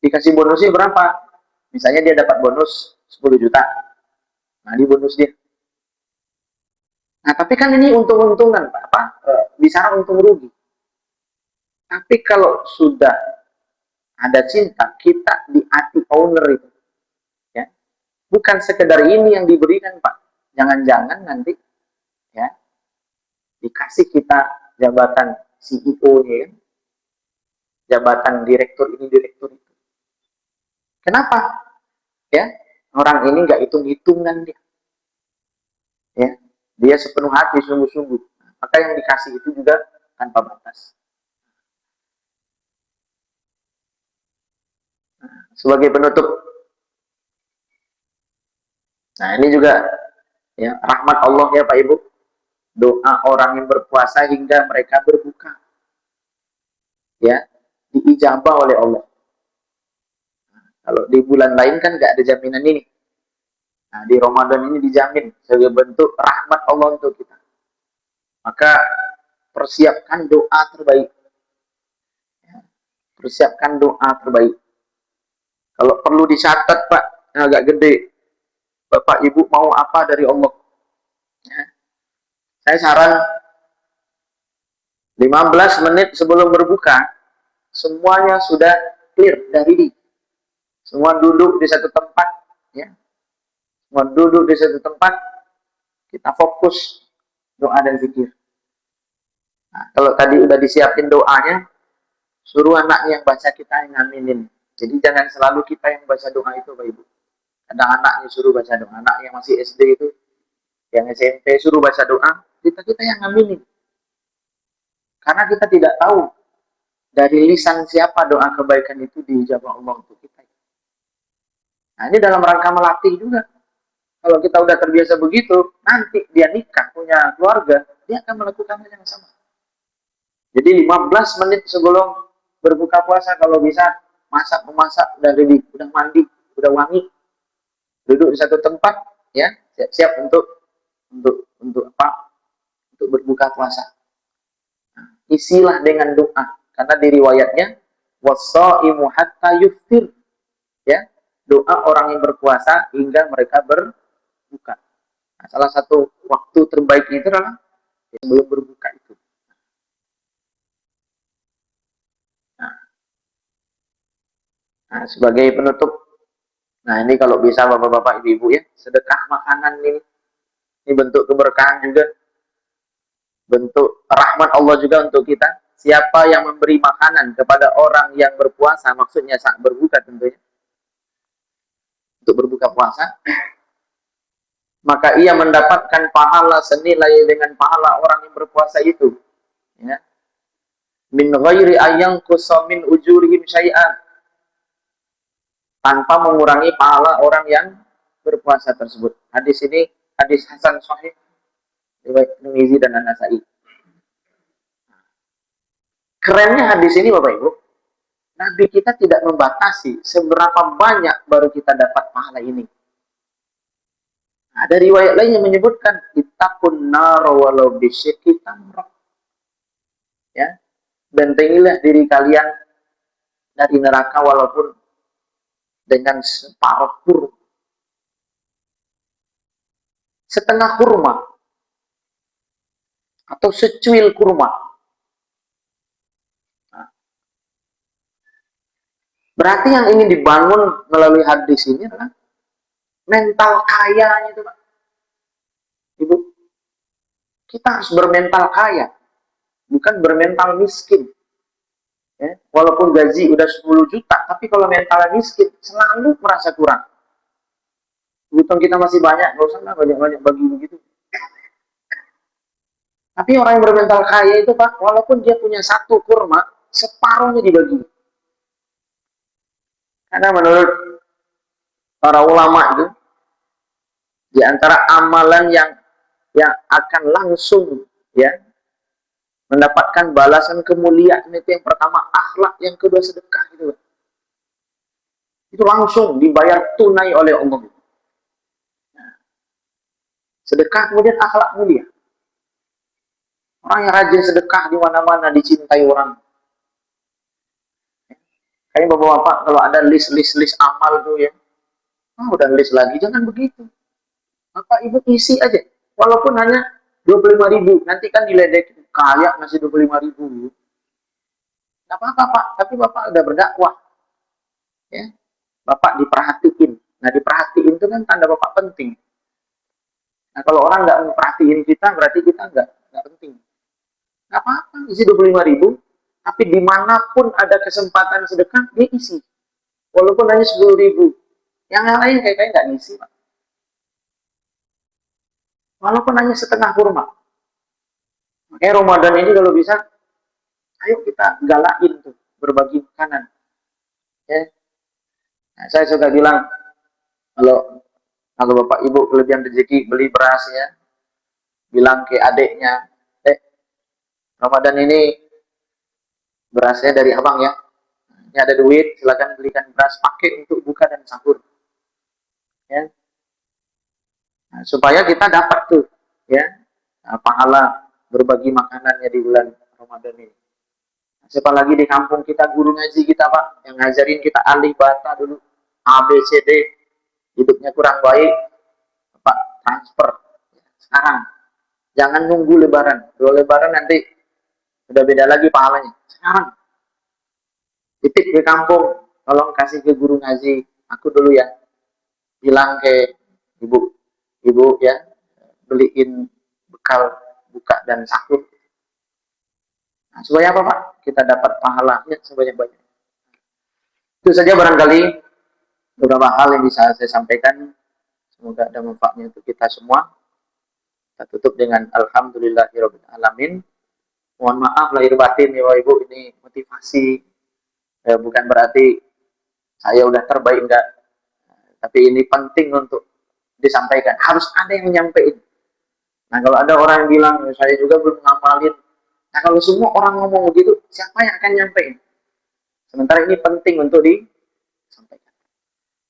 Dikasih bonusnya berapa? Misalnya dia dapat bonus 10 juta. Nah, di bonus dia. Nah, tapi kan ini untung-untungan, Pak, apa? Bicara untung rugi. Tapi kalau sudah ada cinta, kita di hati owner itu, ya. Bukan sekedar ini yang diberikan, Pak. Jangan-jangan nanti, ya, dikasih kita jabatan CEO-nya, ya, jabatan direktur ini, direktur itu. Kenapa? Ya, orang ini nggak hitung-hitungan dia. Ya, dia sepenuh hati, sungguh-sungguh. Maka yang dikasih itu juga tanpa batas. Sebagai penutup, nah ini juga, ya, rahmat Allah ya Pak Ibu. Doa orang yang berpuasa hingga mereka berbuka, ya, diijabah oleh Allah. Kalau di bulan lain kan nggak ada jaminan ini. Nah, di Ramadan ini dijamin sebagai bentuk rahmat Allah untuk kita. Maka persiapkan doa terbaik. Persiapkan doa terbaik. Kalau perlu dicatat Pak, agak gede. Bapak Ibu mau apa dari Allah? Ya. Saya saran 15 menit sebelum berbuka, semuanya sudah clear dari diri. Semua duduk di satu tempat, ya. Semua duduk di satu tempat, kita fokus doa dan zikir. Nah, kalau tadi udah disiapin doanya, suruh anaknya yang baca, kita yang ngaminin. Jadi jangan selalu kita yang baca doa itu, Bapak Ibu. Kadang anaknya suruh baca doa, anak yang masih SD itu, yang SMP suruh baca doa, kita yang ngaminin. Karena kita tidak tahu dari lisan siapa doa kebaikan itu diijabah Allah untuk kita. Nah, ini dalam rangka melatih juga. Kalau kita udah terbiasa begitu, nanti dia nikah, punya keluarga, dia akan melakukan hal yang sama. Jadi 15 menit sebelum berbuka puasa, kalau bisa memasak, udah ready, udah mandi, udah wangi, duduk di satu tempat, ya, siap-siap untuk apa? Untuk berbuka puasa. Nah, isilah dengan doa, karena di riwayatnya wassaimu hatta yuftir, ya, doa orang yang berpuasa hingga mereka berbuka. Nah, salah satu waktu terbaik itu adalah sebelum berbuka itu. Nah, nah, sebagai penutup, nah ini kalau bisa bapak-bapak ibu-ibu ya, sedekah makanan ini bentuk keberkahan juga, bentuk rahmat Allah juga untuk kita. Siapa yang memberi makanan kepada orang yang berpuasa, maksudnya saat berbuka tentunya, untuk berbuka puasa, maka ia mendapatkan pahala senilai dengan pahala orang yang berpuasa itu. Ya. Min ghairi ayang kusamin ujurihim syai'an, tanpa mengurangi pahala orang yang berpuasa tersebut. Hadis ini hadis hasan sahih riwayat Tirmizi dan An-Nasa'i. Kerennya hadis ini Bapak Ibu, Nabi kita tidak membatasi seberapa banyak baru kita dapat pahala ini. Ada riwayat lain yang menyebutkan ittaqun nar walau bisyikki tamrah. Ya, bentengilah diri kalian dari neraka walaupun dengan separuh kurma. Setengah kurma atau secuil kurma. Nah, berarti yang ingin dibangun melalui hadis ini adalah mental kayanya itu Pak. Ibu, kita harus bermental kaya, bukan bermental miskin. Ya, walaupun gaji udah 10 juta, tapi kalau mental miskin, selalu merasa kurang. Hutang kita masih banyak, nggak usah lah banyak-banyak bagi begitu. Tapi orang yang bermental kaya itu Pak, walaupun dia punya satu kurma, separuhnya dibagi. Karena menurut para ulama itu, di antara amalan yang akan langsung ya mendapatkan balasan kemuliaan itu yang pertama akhlak, yang kedua sedekah gitu. Itu langsung dibayar tunai oleh Allah. Sedekah kemudian akhlak mulia. Orang yang rajin sedekah di mana-mana dicintai orang. Kayak bapak-bapak kalau ada list amal tuh ya, udah list lagi, jangan begitu. Bapak ibu isi aja, walaupun hanya 25.000, nanti kan diledek kaya ngasih 25.000. Nggak apa-apa Pak, tapi Bapak udah berdakwah. Ya, Bapak diperhatiin. Nah diperhatiin itu kan tanda Bapak penting. Nah kalau orang nggak memperhatiin kita, berarti kita nggak penting. Nggak apa-apa, isi 25.000, tapi dimanapun ada kesempatan sedekah, dia isi. Walaupun hanya 10.000. Yang lain kayak nggak ngisi Pak. Walaupun hanya setengah kurma. Makanya Ramadan ini kalau bisa, ayo kita galakin tuh, berbagi makanan. Ya. Nah, saya suka bilang, kalau Bapak Ibu kelebihan rezeki beli beras ya, bilang ke adiknya, Ramadan ini berasnya dari abang ya, ini ada duit, silakan belikan beras, pakai untuk buka dan sahur. Ya. Nah, supaya kita dapat tuh ya pahala berbagi makanannya di bulan Ramadan ini. Nah, siapa lagi di kampung kita guru ngaji kita Pak, yang ngajarin kita alih bata dulu, A B C D, hidupnya kurang baik, Pak transfer sekarang. Jangan nunggu Lebaran. Kalau Lebaran nanti udah beda lagi pahalanya. Sekarang titip ke kampung, tolong kasih ke guru ngaji, aku dulu ya, bilang ke ibu ya, beliin bekal buka dan sahur. Nah, supaya apa Pak? Kita dapat pahalanya sebanyak-banyak. Itu saja barangkali beberapa hal yang bisa saya sampaikan. Semoga ada manfaatnya untuk kita semua. Kita tutup dengan alhamdulillahirabbil alamin. Mohon maaf lahir batin ya Bapak Ibu, ini motivasi. Bukan berarti saya udah terbaik, enggak. Tapi ini penting untuk disampaikan. Harus ada yang menyampaikan. Nah kalau ada orang yang bilang, saya juga belum ngamalin. Nah kalau semua orang ngomong begitu, siapa yang akan nyampein? Sementara ini penting untuk disampaikan.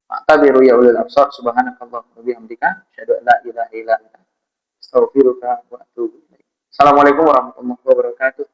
Ma'tabiru ya ulil absar, subhanakallah wa bihamdika, asyhadu an la ilaha illa anta, astaghfiruka wa atubu ilaik. Assalamualaikum warahmatullahi wabarakatuh.